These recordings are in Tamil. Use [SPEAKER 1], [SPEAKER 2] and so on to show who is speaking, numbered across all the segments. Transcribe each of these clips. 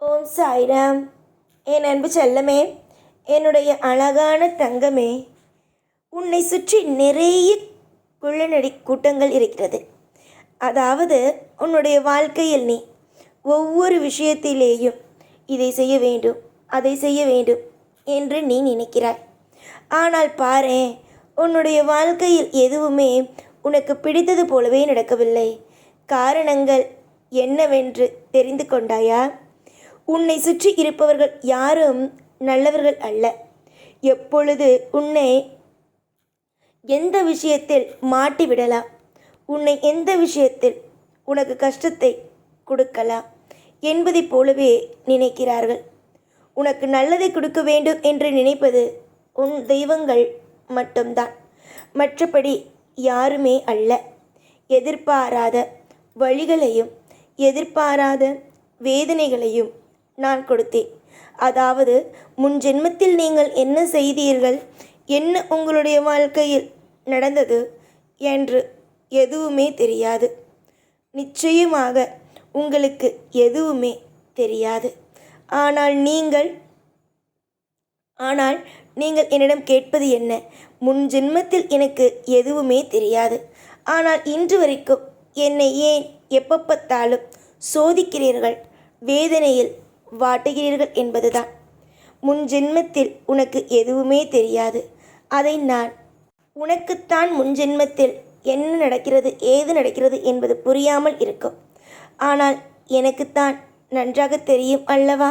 [SPEAKER 1] ஓம் சாய்ராம். என் அன்பு செல்லமே, என்னுடைய அழகான தங்கமே, உன்னை சுற்றி நிறைய குள்ளநடி கூட்டங்கள் இருக்கிறது. அதாவது உன்னுடைய வாழ்க்கையில் நீ ஒவ்வொரு விஷயத்திலேயும் இதை செய்ய வேண்டும், அதை செய்ய வேண்டும் என்று நீ நினைக்கிறாய். ஆனால் பாரேன், உன்னுடைய வாழ்க்கையில் எதுவுமே உனக்கு பிடித்தது போலவே நடக்கவில்லை. காரணங்கள் என்னவென்று தெரிந்து கொண்டாயா? உன்னை சுற்றி இருப்பவர்கள் யாரும் நல்லவர்கள் அல்ல. எப்பொழுது உன்னை எந்த விஷயத்தில் மாட்டிவிடலாம், உன்னை எந்த விஷயத்தில் உனக்கு கஷ்டத்தை கொடுக்கலாம் என்பதைப் போலவே நினைக்கிறார்கள். உனக்கு நல்லதை கொடுக்க வேண்டும் என்று நினைப்பது உன் தெய்வங்கள் மட்டும்தான், மற்றபடி யாருமே அல்ல. எதிர்பாராத வழிகளையும் எதிர்பாராத வேதனைகளையும் நான் கொடுத்தேன். அதாவது முன் ஜென்மத்தில் நீங்கள் என்ன செய்தீர்கள், என்ன உங்களுடைய வாழ்க்கையில் நடந்தது என்று எதுவுமே தெரியாது. நிச்சயமாக உங்களுக்கு எதுவுமே தெரியாது. ஆனால் நீங்கள் என்னிடம் கேட்பது என்ன? முன் ஜென்மத்தில் எனக்கு எதுவுமே தெரியாது, ஆனால் இன்று வரைக்கும் என்னை ஏன் எப்போ பார்த்தாலும் சோதிக்கிறீர்கள், வேதனையில் வாட்டுகிறீர்கள் என்பதுதான். முன் ஜென்மத்தில் உனக்கு எதுவுமே தெரியாது. அதை நான் உனக்குத்தான் முன் ஜென்மத்தில் என்ன நடக்கிறது, ஏது நடக்கிறது என்பது புரியாமல் இருக்கும். ஆனால் எனக்குத்தான் நன்றாக தெரியும் அல்லவா?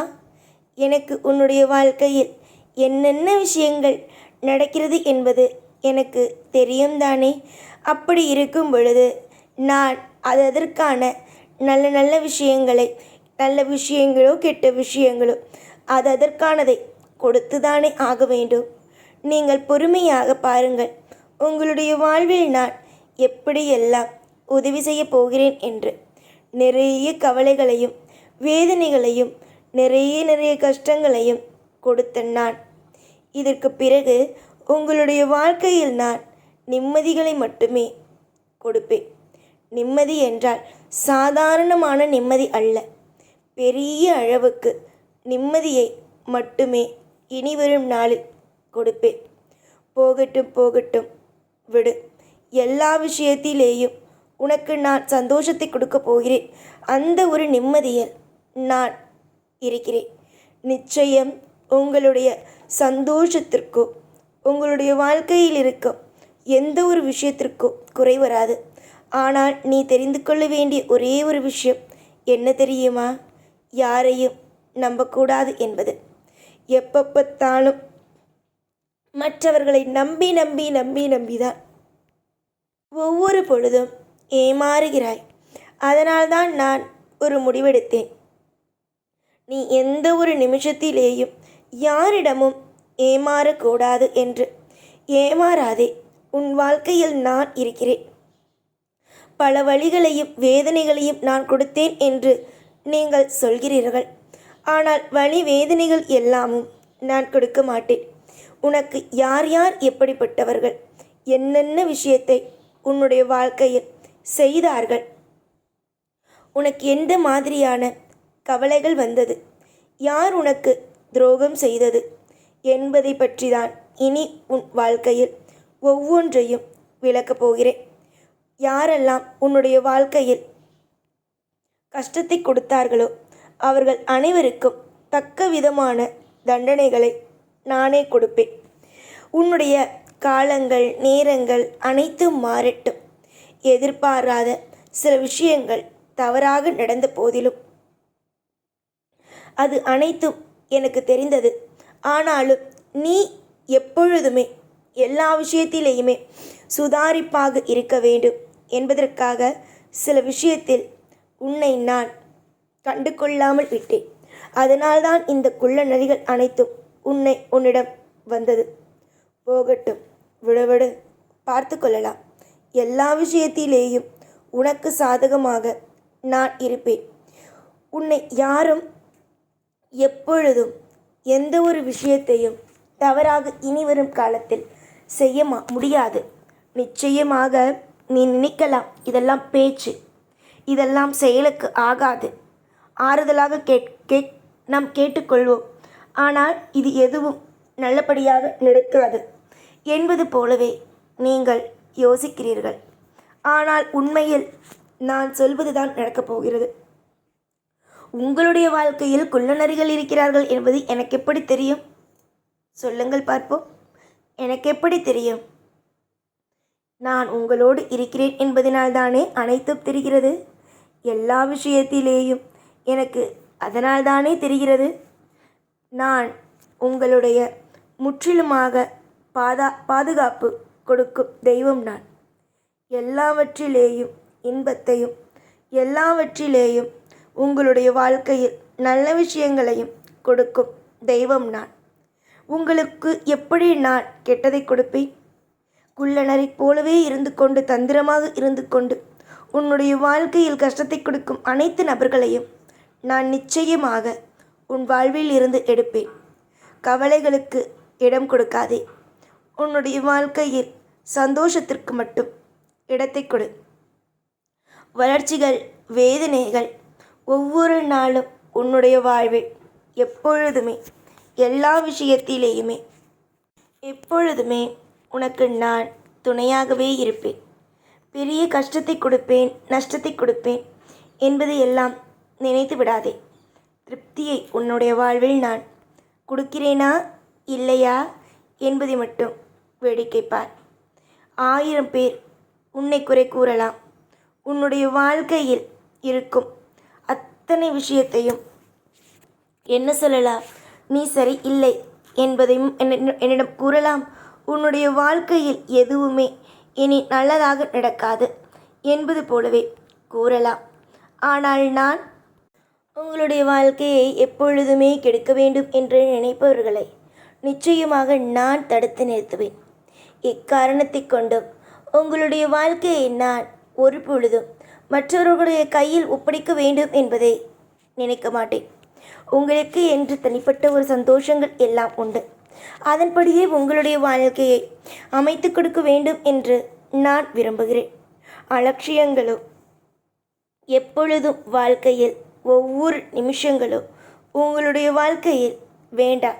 [SPEAKER 1] எனக்கு உன்னுடைய வாழ்க்கையில் என்னென்ன விஷயங்கள் நடக்கிறது என்பது எனக்கு தெரியும் தானே. அப்படி இருக்கும் பொழுது நான் அதற்கான நல்ல நல்ல விஷயங்களை, நல்ல விஷயங்களோ கெட்ட விஷயங்களோ அதற்கானதை கொடுத்து தானே ஆக வேண்டும். நீங்கள் பொறுமையாக பாருங்கள், உங்களுடைய வாழ்வில் நான் எப்படியெல்லாம் உதவி செய்ய போகிறேன் என்று. நிறைய கவலைகளையும் வேதனைகளையும் நிறைய கஷ்டங்களையும் கொடுத்த நான். இதற்கு பிறகு உங்களுடைய வாழ்க்கையில் நான் நிம்மதிகளை மட்டுமே கொடுப்பேன். நிம்மதி என்றால் சாதாரணமான நிம்மதி அல்ல, பெரிய அளவுக்கு நிம்மதியை மட்டுமே இனிவரும் நாளில் கொடுப்பேன். போகட்டும் விடு. எல்லா விஷயத்திலேயும் உனக்கு நான் சந்தோஷத்தை கொடுக்க போகிறேன். அந்த ஒரு நிம்மதியில் நான் இருக்கிறேன். நிச்சயம் உங்களுடைய சந்தோஷத்திற்கோ உங்களுடைய வாழ்க்கையில் இருக்கும் எந்த ஒரு விஷயத்திற்கோ குறை வராது. ஆனால் நீ தெரிந்து கொள்ள வேண்டிய ஒரே ஒரு விஷயம் என்ன தெரியுமா? யாரையும் நம்பக்கூடாது என்பது. எப்போ பார்த்தாலும் மற்றவர்களை நம்பிதான் ஒவ்வொரு பொழுதும் ஏமாறுகிறாய். அதனால்தான் நான் ஒரு முடிவெடுத்தேன். நீ எந்த ஒரு நிமிஷத்திலேயும் யாரிடமும் ஏமாறக்கூடாது என்று. ஏமாறாதே, உன் வாழ்க்கையில் நான் இருக்கிறேன். பல வழிகளையும் வேதனைகளையும் நான் கொடுத்தேன் என்று நீங்கள் சொல்கிறீர்கள். ஆனால் வலி வேதனைகள் எல்லாமும் நான் கொடுக்க மாட்டேன். உனக்கு யார் யார் எப்படிப்பட்டவர்கள் என்னென்ன விஷயத்தை உன்னுடைய வாழ்க்கையில் செய்தார்கள், உனக்கு எந்த மாதிரியான கவலைகள் வந்தது, யார் உனக்கு துரோகம் செய்தது என்பதை பற்றிதான் இனி உன் வாழ்க்கையில் ஒவ்வொன்றையும் விளக்கப் போகிறேன். யாரெல்லாம் உன்னுடைய வாழ்க்கையில் கஷ்டத்தை கொடுத்தார்களோ அவர்கள் அனைவருக்கும் தக்க விதமான தண்டனைகளை நானே கொடுப்பேன். உன்னுடைய காலங்கள் நேரங்கள் அனைத்தும் மாறட்டும். எதிர்பாராத சில விஷயங்கள் தவறாக நடந்த போதிலும் அது அனைத்தும் எனக்கு தெரிந்தது. ஆனாலும் நீ எப்பொழுதுமே எல்லா விஷயத்திலேயுமே சுதாரிப்பாக இருக்க வேண்டும் என்பதற்காக சில விஷயத்தில் உன்னை நான் கண்டு கொள்ளாமல் விட்டேன். அதனால்தான் இந்த குள்ள நதிகள் அனைத்தும் உன்னிடம் வந்தது. போகட்டும், விடுவிடு, பார்த்து கொள்ளலாம். எல்லா விஷயத்திலேயும் உனக்கு சாதகமாக நான் இருப்பேன். உன்னை யாரும் எப்பொழுதும் எந்த ஒரு விஷயத்தையும் தவறாக இனிவரும் காலத்தில் செய்ய முடியாது. நிச்சயமாக நீ நினைக்கலாம், இதெல்லாம் பேச்சு, இதெல்லாம் செயலுக்கு ஆகாது. ஆறுதலாக நாம் கேட்டுக்கொள்வோம். ஆனால் இது எதுவும் நல்லபடியாக நடக்காது என்பது போலவே நீங்கள் யோசிக்கிறீர்கள். ஆனால் உண்மையில் நான் சொல்வதுதான் நடக்கப் போகிறது. உங்களுடைய வாழ்க்கையில் குள்ளநரிகள் இருக்கிறார்கள் என்பது எனக்கு எப்படி தெரியும்? சொல்லுங்கள் பார்ப்போம். எனக்கு எப்படி தெரியும்? நான் உங்களோடு இருக்கிறேன் என்பதனால்தானே அனைத்தும் தெரிகிறது. எல்லா விஷயத்திலேயும் எனக்கு அதனால்தானே தெரிகிறது. நான் உங்களுடைய முற்றிலுமாக பாதுகாப்பு கொடுக்கும் தெய்வம் நான். எல்லாவற்றிலேயும் இன்பத்தையும் எல்லாவற்றிலேயும் உங்களுடைய வாழ்க்கையில் நல்ல விஷயங்களையும் கொடுக்கும் தெய்வம் நான். உங்களுக்கு எப்படி நான் கெட்டதை கொடுப்பேன்? குள்ளநரி போலவே இருந்து கொண்டு தந்திரமாக இருந்து கொண்டு உன்னுடைய வாழ்க்கையில் கஷ்டத்தை கொடுக்கும் அனைத்து நபர்களையும் நான் நிச்சயமாக உன் வாழ்வில் இருந்து எடுப்பேன். கவலைகளுக்கு இடம் கொடுக்காதே. உன்னுடைய வாழ்க்கையில் சந்தோஷத்திற்கு மட்டும் இடத்தை கொடு. வளர்ச்சிகள், வேதனைகள் ஒவ்வொரு நாளும் உன்னுடைய வாழ்வில் எப்பொழுதுமே எல்லா விஷயத்திலேயுமே எப்பொழுதுமே உனக்கு நான் துணையாகவே இருப்பேன். பெரிய கஷ்டத்தை கொடுப்பேன், நஷ்டத்தை கொடுப்பேன் என்பது எல்லாம் நினைத்து விடாதே. திருப்தியை உன்னுடைய வாழ்வில் நான் கொடுக்கிறேனா இல்லையா என்பதை மட்டும் வேடிக்கை பார். 1000 பேர் உன்னை குறை கூறலாம். உன்னுடைய வாழ்க்கையில் இருக்கும் அத்தனை விஷயத்தையும் என்ன சொல்லலாம்? நீ சரி இல்லை என்பதையும் என்னிடம் கூறலாம். உன்னுடைய வாழ்க்கையில் எதுவுமே இனி நல்லதாக நடக்காது என்பது போலவே கூறலாம். ஆனால் நான் உங்களுடைய வாழ்க்கையை எப்பொழுதுமே கெடுக்க வேண்டும் என்று நினைப்பவர்களை நிச்சயமாக நான் தடுத்து நிறுத்துவேன். இக்காரணத்தை கொண்டும் உங்களுடைய வாழ்க்கையை நான் ஒரு பொழுதும் மற்றவர்களுடைய கையில் ஒப்படைக்க வேண்டும் என்பதை நினைக்க மாட்டேன். உங்களுக்கு என்று தனிப்பட்ட ஒரு சந்தோஷங்கள் எல்லாம் உண்டு. அதன்படியே உங்களுடைய வாழ்க்கையை அமைத்து கொடுக்க வேண்டும் என்று நான் விரும்புகிறேன். அலட்சியங்களும் எப்பொழுதும் வாழ்க்கையில் ஒவ்வொரு நிமிஷங்களும் உங்களுடைய வாழ்க்கையில் வேண்டாம்.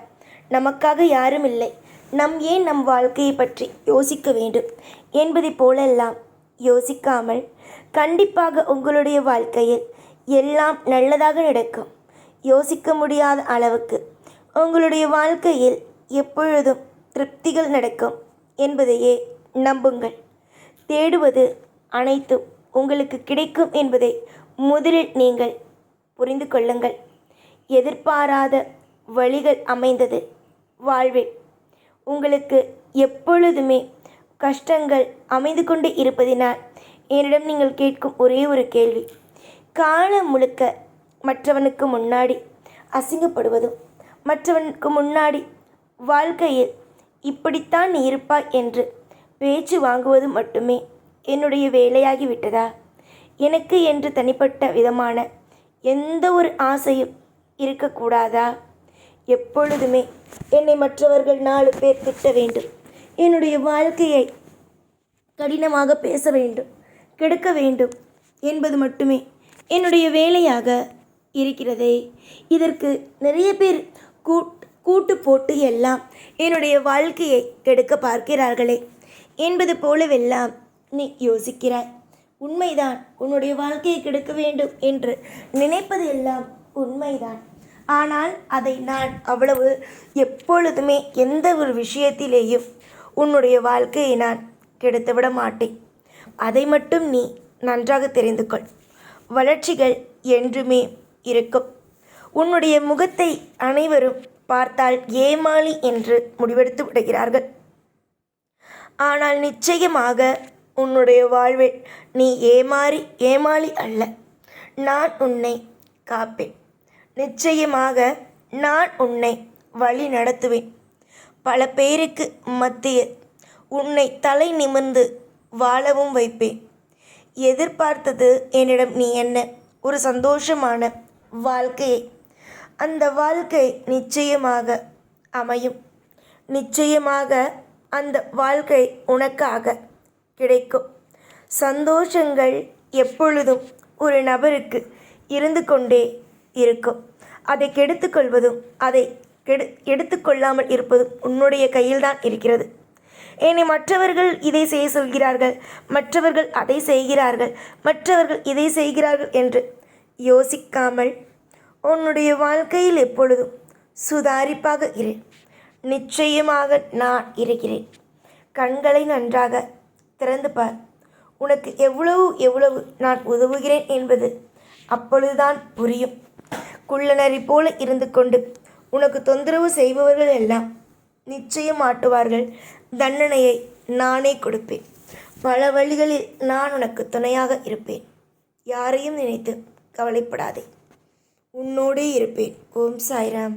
[SPEAKER 1] நமக்காக யாரும் இல்லை, நம் ஏன் நம் வாழ்க்கையை பற்றி யோசிக்க வேண்டும் என்பதை போலெல்லாம் யோசிக்காமல் கண்டிப்பாக உங்களுடைய வாழ்க்கையில் எல்லாம் நல்லதாக நடக்கும். யோசிக்க முடியாத அளவுக்கு உங்களுடைய வாழ்க்கையில் எப்பொழுதும் திருப்திகள் நடக்கும் என்பதையே நம்புங்கள். தேடுவது அனைத்தும் உங்களுக்கு கிடைக்கும் என்பதை முதலில் நீங்கள் புரிந்து கொள்ளுங்கள். எதிர்பாராத வழிகள் அமைந்தது வாழ்வில் உங்களுக்கு எப்பொழுதுமே கஷ்டங்கள் அமைந்து கொண்டு இருப்பதினால் என்னிடம் நீங்கள் கேட்கும் ஒரே ஒரு கேள்வி, காலம் முழுக்க மற்றவனுக்கு முன்னாடி அசிங்கப்படுவதும் மற்றவனுக்கு முன்னாடி வாழ்க்கையில் இப்படித்தான் நீ இருப்பாய் என்று பேச்சு வாங்குவது மட்டுமே என்னுடைய வேலையாகிவிட்டதா? எனக்கு என்று தனிப்பட்ட விதமான எந்த ஒரு ஆசையும் இருக்கக்கூடாதா? எப்பொழுதுமே என்னை மற்றவர்கள் 4 பேர் திட்ட வேண்டும், என்னுடைய வாழ்க்கையை கடினமாக பேச வேண்டும், கெடுக்க வேண்டும் என்பது மட்டுமே என்னுடைய வேலையாக இருக்கிறதே. இதற்கு நிறைய பேர் கூட்டு போட்டு எல்லாம் என்னுடைய வாழ்க்கையை கெடுக்க பார்க்கிறார்களே என்பது போலவெல்லாம் நீ யோசிக்கிறாய். உண்மைதான், உன்னுடைய வாழ்க்கையை கெடுக்க வேண்டும் என்று நினைப்பது எல்லாம் உண்மைதான். ஆனால் அதை நான் அவ்வளவு எப்பொழுதுமே எந்த ஒரு விஷயத்திலேயும் உன்னுடைய வாழ்க்கையை நான் கெடுத்துவிட மாட்டேன். அதை மட்டும் நீ நன்றாக தெரிந்து கொள். வளர்ச்சிகள் என்றுமே இருக்கும். உன்னுடைய முகத்தை அனைவரும் பார்த்தால் ஏமாளி என்று முடிவெடுத்து விடுகிறார்கள். ஆனால் நிச்சயமாக உன்னுடைய வாழ்வில் நீ ஏமாளி அல்ல. நான் உன்னை காப்பேன். நிச்சயமாக நான் உன்னை வழி நடத்துவேன். பல பேருக்கு மத்தியில் உன்னை தலை நிமிர்ந்து வாழவும் வைப்பேன். எதிர்பார்த்தது என்னிடம் நீ என்ன? ஒரு சந்தோஷமான வாழ்க்கையை. அந்த வாழ்க்கை நிச்சயமாக அமையும். நிச்சயமாக அந்த வாழ்க்கை உனக்காக கிடைக்கும். சந்தோஷங்கள் எப்பொழுதும் ஒரு நபருக்கு இருந்து கொண்டே இருக்கும். அதை கெடுத்துக்கொள்வதும் அதை எடுத்துக்கொள்ளாமல் இருப்பதும் உன்னுடைய கையில்தான் இருக்கிறது. என்னை மற்றவர்கள் இதை செய்ய சொல்கிறார்கள், மற்றவர்கள் அதை செய்கிறார்கள், மற்றவர்கள் இதை செய்கிறார்கள் என்று யோசிக்காமல் உன்னுடைய வாழ்க்கையில் எப்பொழுதும் சுதாரிப்பாக இரு. நிச்சயமாக நான் இருக்கிறேன். கண்களை நன்றாக திறந்து பார். உனக்கு எவ்வளவு எவ்வளவு நான் உதவுகிறேன் என்பது அப்பொழுதுதான் புரியும். குள்ளநரி போல இருந்து கொண்டு உனக்கு தொந்தரவு செய்பவர்கள் எல்லாம் நிச்சயம் மாட்டுவார்கள். தண்டனையை நானே கொடுப்பேன். பல வழிகளில் நான் உனக்கு துணையாக இருப்பேன். யாரையும் நினைத்து கவலைப்படாதே. உன்னோடே இருப்பேன். ஓம் சாய்ராம்.